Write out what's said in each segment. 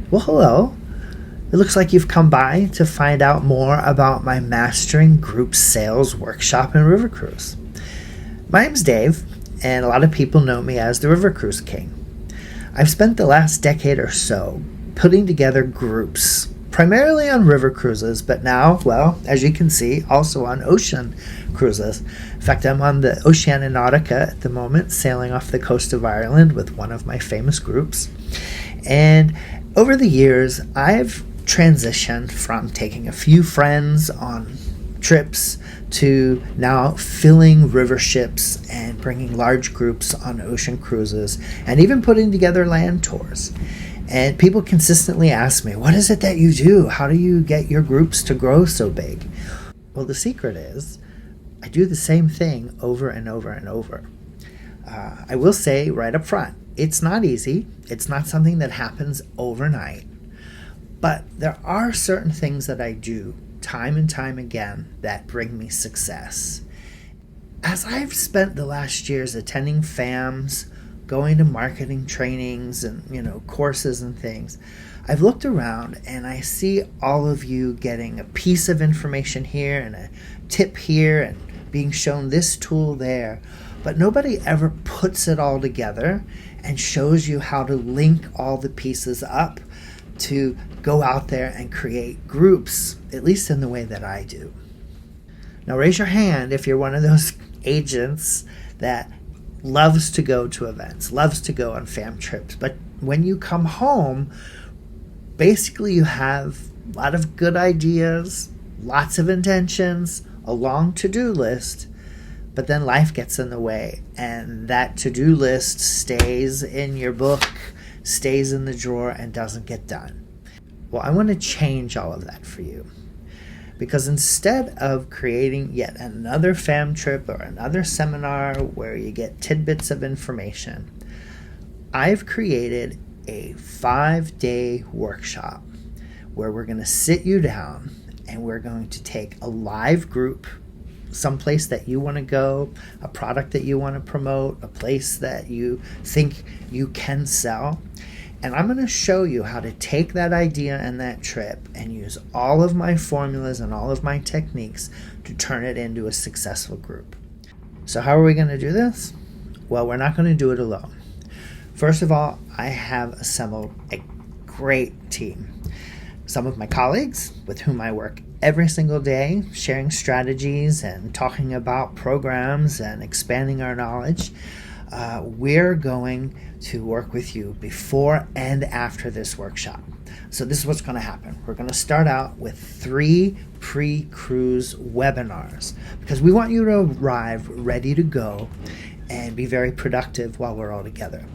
Well, hello. It looks like you've come by to find out more about my Mastering Group Sales workshop in River Cruise. My name's Dave, and a lot of people know me as the River Cruise King. I've spent the last decade or so putting together groups, primarily on river cruises, but now, well, as you can see, also on ocean cruises. In fact, I'm on the Oceanonautica at the moment, sailing off the coast of Ireland with one of my famous groups. And over the years, I've transitioned from taking a few friends on trips to now filling river ships and bringing large groups on ocean cruises and even putting together land tours. And people consistently ask me, what is it that you do? How do you get your groups to grow so big? Well, the secret is I do the same thing over and over and over. I will say right up front, it's not easy. It's not something that happens overnight. But there are certain things that I do time and time again that bring me success. As I've spent the last years attending FAMs, going to marketing trainings and courses and things, I've looked around and I see all of you getting a piece of information here and a tip here and being shown this tool there, but nobody ever puts it all together and shows you how to link all the pieces up to go out there and create groups, at least in the way that I do. Now raise your hand if you're one of those agents that loves to go to events, loves to go on fam trips, but when you come home, basically you have a lot of good ideas, lots of intentions, a long to-do list, but then life gets in the way and that to-do list stays in your book, stays in the drawer, and doesn't get done. Well, I want to change all of that for you. Because instead of creating yet another fam trip or another seminar where you get tidbits of information, I've created a 5-day workshop where we're going to sit you down and we're going to take a live group, someplace that you want to go, a product that you want to promote, a place that you think you can sell. And I'm going to show you how to take that idea and that trip and use all of my formulas and all of my techniques to turn it into a successful group. So how are we going to do this? Well, we're not going to do it alone. First of all, I have assembled a great team. Some of my colleagues with whom I work every single day, sharing strategies and talking about programs and expanding our knowledge. We're going to work with you before and after this workshop. So this is what's going to happen. We're going to start out with 3 pre-cruise webinars because we want you to arrive ready to go and be very productive while we're all together.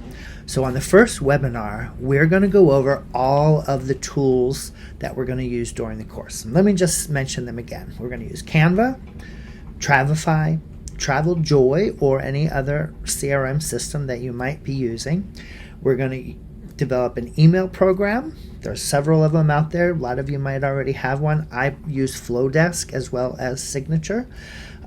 So on the first webinar, we're going to go over all of the tools that we're going to use during the course. And let me just mention them again. We're going to use Canva, Travefy, Travel Joy, or any other CRM system that you might be using. We're going to develop an email program. There's several of them out there. A lot of you might already have one. I use Flowdesk as well as Signature.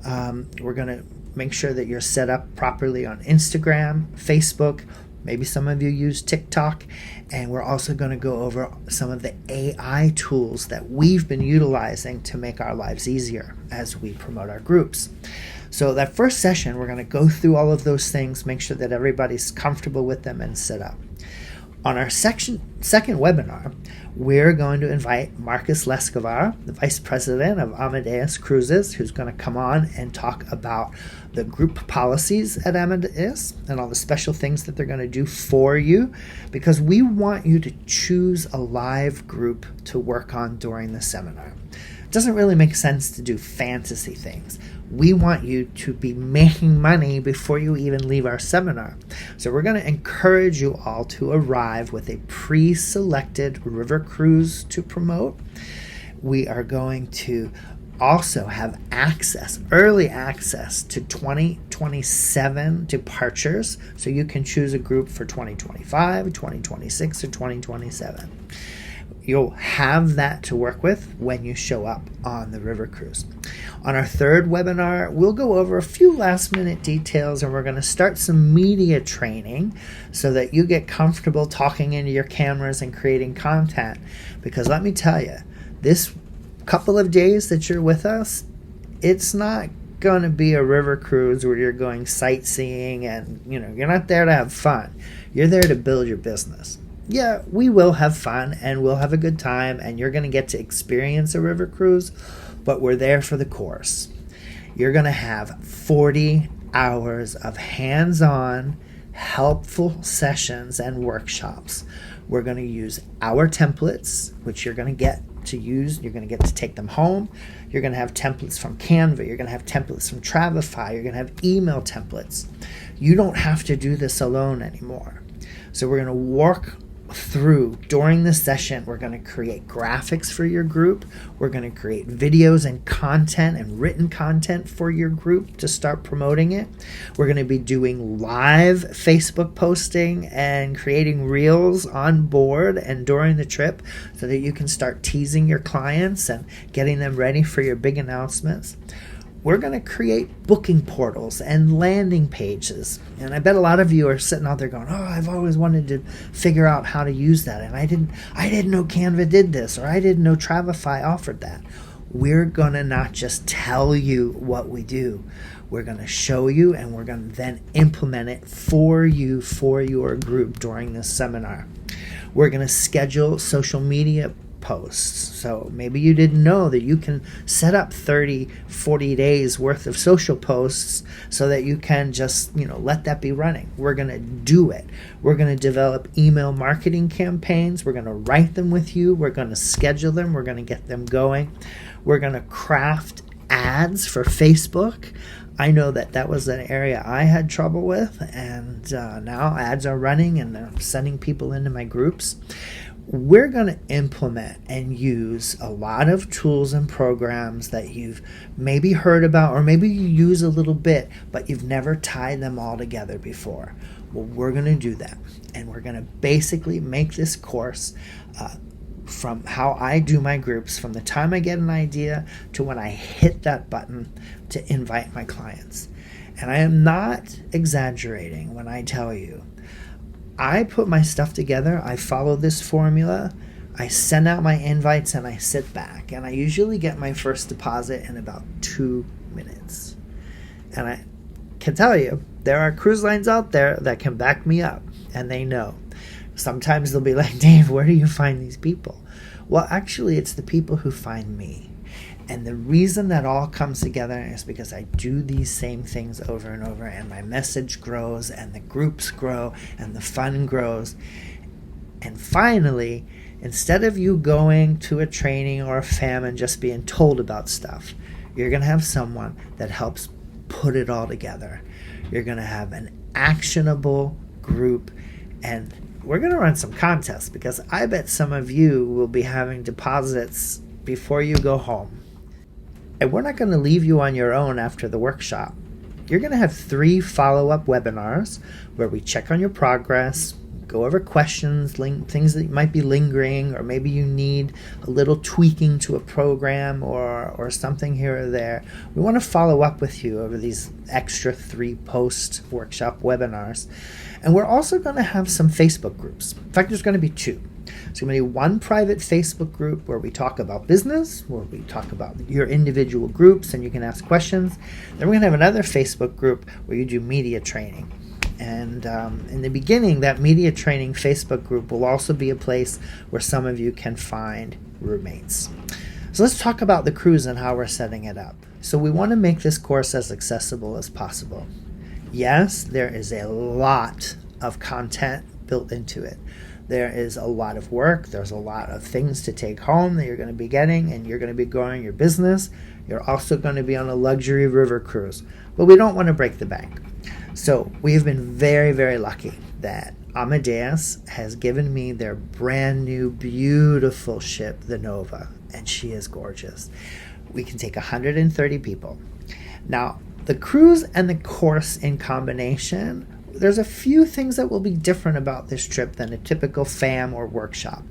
We're going to make sure that you're set up properly on Instagram, Facebook. Maybe some of you use TikTok. And we're also going to go over some of the AI tools that we've been utilizing to make our lives easier as we promote our groups. So that first session, we're going to go through all of those things, make sure that everybody's comfortable with them and set up. On our second webinar, we're going to invite Marcus Lescovar, the Vice President of AMADEUS Cruises, who's going to come on and talk about the group policies at AMADEUS and all the special things that they're going to do for you, because we want you to choose a live group to work on during the seminar. It doesn't really make sense to do fantasy things. We want you to be making money before you even leave our seminar. So we're going to encourage you all to arrive with a pre-selected river cruise to promote. We are going to also have early access to 2027 departures. So you can choose a group for 2025, 2026, or 2027. You'll have that to work with when you show up on the river cruise. On our third webinar, we'll go over a few last minute details, and we're going to start some media training so that you get comfortable talking into your cameras and creating content. Because let me tell you, this couple of days that you're with us, it's not going to be a river cruise where you're going sightseeing and you're not there to have fun. You're there to build your business. Yeah, we will have fun and we'll have a good time, and you're going to get to experience a river cruise, but we're there for the course. You're going to have 40 hours of hands-on, helpful sessions and workshops. We're going to use our templates, which you're going to get to use. You're going to get to take them home. You're going to have templates from Canva. You're going to have templates from Travefy. You're going to have email templates. You don't have to do this alone anymore. So we're going to work through during the session. We're going to create graphics for your group. We're going to create videos and content and written content for your group to start promoting it. We're going to be doing live Facebook posting and creating reels on board and during the trip so that you can start teasing your clients and getting them ready for your big announcements. We're going to create booking portals and landing pages. And I bet a lot of you are sitting out there going, oh, I've always wanted to figure out how to use that. And I didn't know Canva did this, or I didn't know Travefy offered that. We're going to not just tell you what we do. We're going to show you, and we're going to then implement it for you, for your group during this seminar. We're going to schedule social media posts. So maybe you didn't know that you can set up 30, 40 days worth of social posts so that you can just, let that be running. We're going to do it. We're going to develop email marketing campaigns. We're going to write them with you. We're going to schedule them. We're going to get them going. We're going to craft ads for Facebook. I know that was an area I had trouble with, and now ads are running and they're sending people into my groups. We're going to implement and use a lot of tools and programs that you've maybe heard about, or maybe you use a little bit, but you've never tied them all together before. Well, we're going to do that. And we're going to basically make this course from how I do my groups, from the time I get an idea to when I hit that button to invite my clients. And I am not exaggerating when I tell you, I put my stuff together, I follow this formula, I send out my invites, and I sit back. And I usually get my first deposit in about 2 minutes. And I can tell you, there are cruise lines out there that can back me up, and they know. Sometimes they'll be like, Dave, where do you find these people? Well, actually, it's the people who find me. And the reason that all comes together is because I do these same things over and over, and my message grows, and the groups grow, and the fun grows. And finally, instead of you going to a training or a FAM and just being told about stuff, you're going to have someone that helps put it all together. You're going to have an actionable group, and we're going to run some contests, because I bet some of you will be having deposits before you go home. And we're not going to leave you on your own after the workshop. You're going to have 3 follow-up webinars where we check on your progress, go over questions, things that might be lingering, or maybe you need a little tweaking to a program or something here or there. We want to follow up with you over these extra 3 post-workshop webinars. And we're also going to have some Facebook groups. In fact, there's going to be 2. So going to be one private Facebook group where we talk about business, where we talk about your individual groups and you can ask questions. Then we're going to have another Facebook group where you do media training. And in the beginning, that media training Facebook group will also be a place where some of you can find roommates. So let's talk about the cruise and how we're setting it up. So we want to make this course as accessible as possible. Yes, there is a lot of content built into it. There is a lot of work. There's a lot of things to take home that you're going to be getting, and you're going to be growing your business. You're also going to be on a luxury river cruise, but we don't want to break the bank. So we've been very, very lucky that AMADEUS has given me their brand new, beautiful ship, the Nova, and she is gorgeous. We can take 130 people. Now, the cruise and the course in combination, there's a few things that will be different about this trip than a typical FAM or workshop.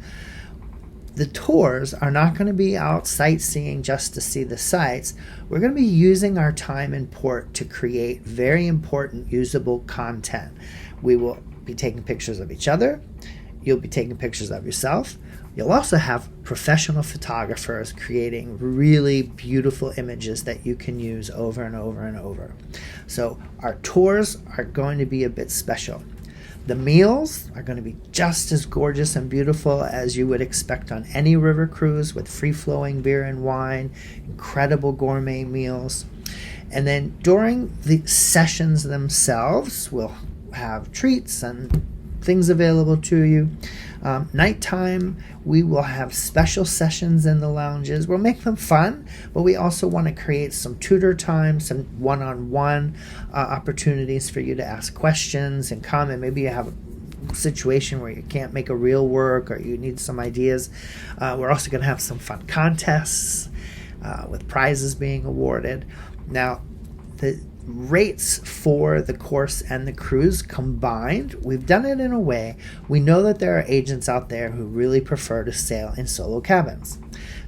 the tours are not going to be out sightseeing just to see the sights. We're going to be using our time in port to create very important usable content. We will be taking pictures of each other. You'll be taking pictures of yourself. You'll also have professional photographers creating really beautiful images that you can use over and over and over. So our tours are going to be a bit special. The meals are going to be just as gorgeous and beautiful as you would expect on any river cruise, with free-flowing beer and wine, incredible gourmet meals. And then during the sessions themselves, we'll have treats and things available to you. Nighttime, we will have special sessions in the lounges. We'll make them fun, but we also want to create some tutor time, some one-on-one opportunities for you to ask questions and comment. Maybe you have a situation where you can't make a reel work or you need some ideas. We're also going to have some fun contests with prizes being awarded. Now, the rates for the course and the cruise combined, we've done it in a way. We know that there are agents out there who really prefer to sail in solo cabins.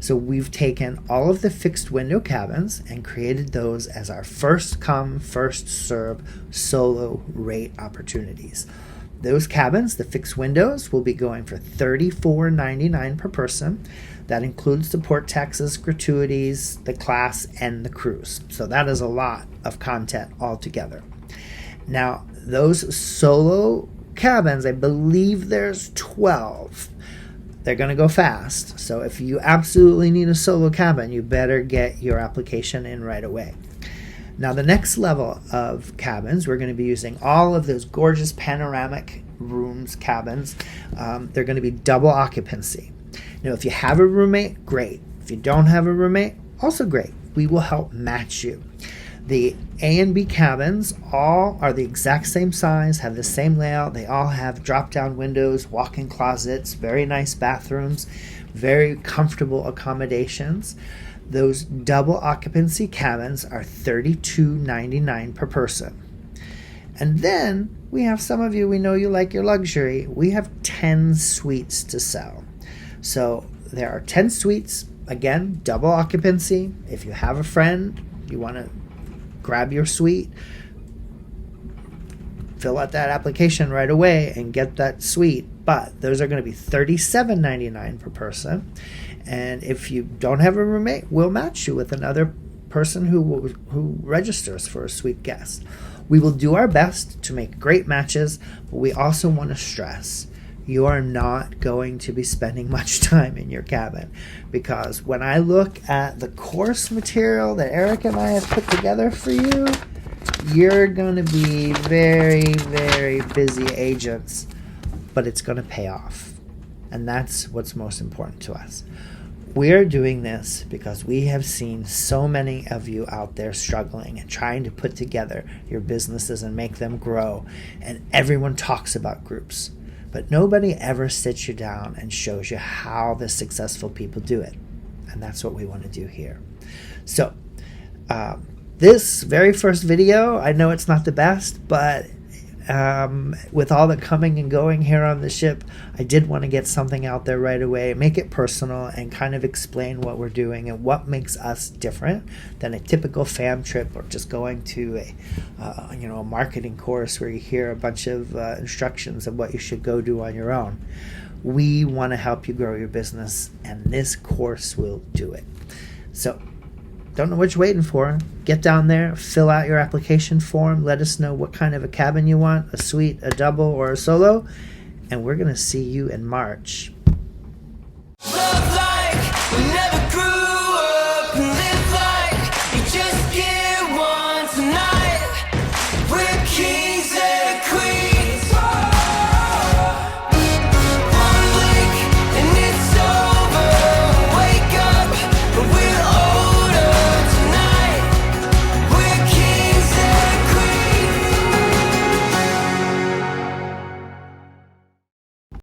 So we've taken all of the fixed window cabins and created those as our first come, first serve solo rate opportunities. Those cabins, the fixed windows, will be going for $34.99 per person. That includes the port taxes, gratuities, the class, and the cruise. So that is a lot of content altogether. Now, those solo cabins, I believe there's 12. They're going to go fast. So if you absolutely need a solo cabin, you better get your application in right away. Now, the next level of cabins, we're going to be using all of those gorgeous panoramic rooms, cabins. They're going to be double occupancy. Now, if you have a roommate, great. If you don't have a roommate, also great. We will help match you. The A and B cabins all are the exact same size, have the same layout. They all have drop-down windows, walk-in closets, very nice bathrooms, very comfortable accommodations. Those double occupancy cabins are $32.99 per person. And then we have some of you, we know you like your luxury. We have 10 suites to sell. So there are 10 suites, again, double occupancy. If you have a friend, you want to grab your suite, fill out that application right away and get that suite. But those are going to be $37.99 per person. And if you don't have a roommate, we'll match you with another person who registers for a suite guest. We will do our best to make great matches, but we also want to stress you are not going to be spending much time in your cabin, because when I look at the course material that Eric and I have put together for you, you're going to be very, very busy agents, but it's going to pay off. And that's what's most important to us. We're doing this because we have seen so many of you out there struggling and trying to put together your businesses and make them grow. And everyone talks about groups, but nobody ever sits you down and shows you how the successful people do it. And that's what we want to do here. So this very first video, I know it's not the best, but with all the coming and going here on the ship, I did want to get something out there right away, make it personal, and kind of explain what we're doing and what makes us different than a typical fam trip or just going to a marketing course where you hear a bunch of instructions of what you should go do on your own. We want to help you grow your business, and this course will do it. So don't know what you're waiting for. Get down there, fill out your application form, let us know what kind of a cabin you want, a suite, a double, or a solo, and we're going to see you in March. Love like we never grew up, live like you just get one tonight. We're kings.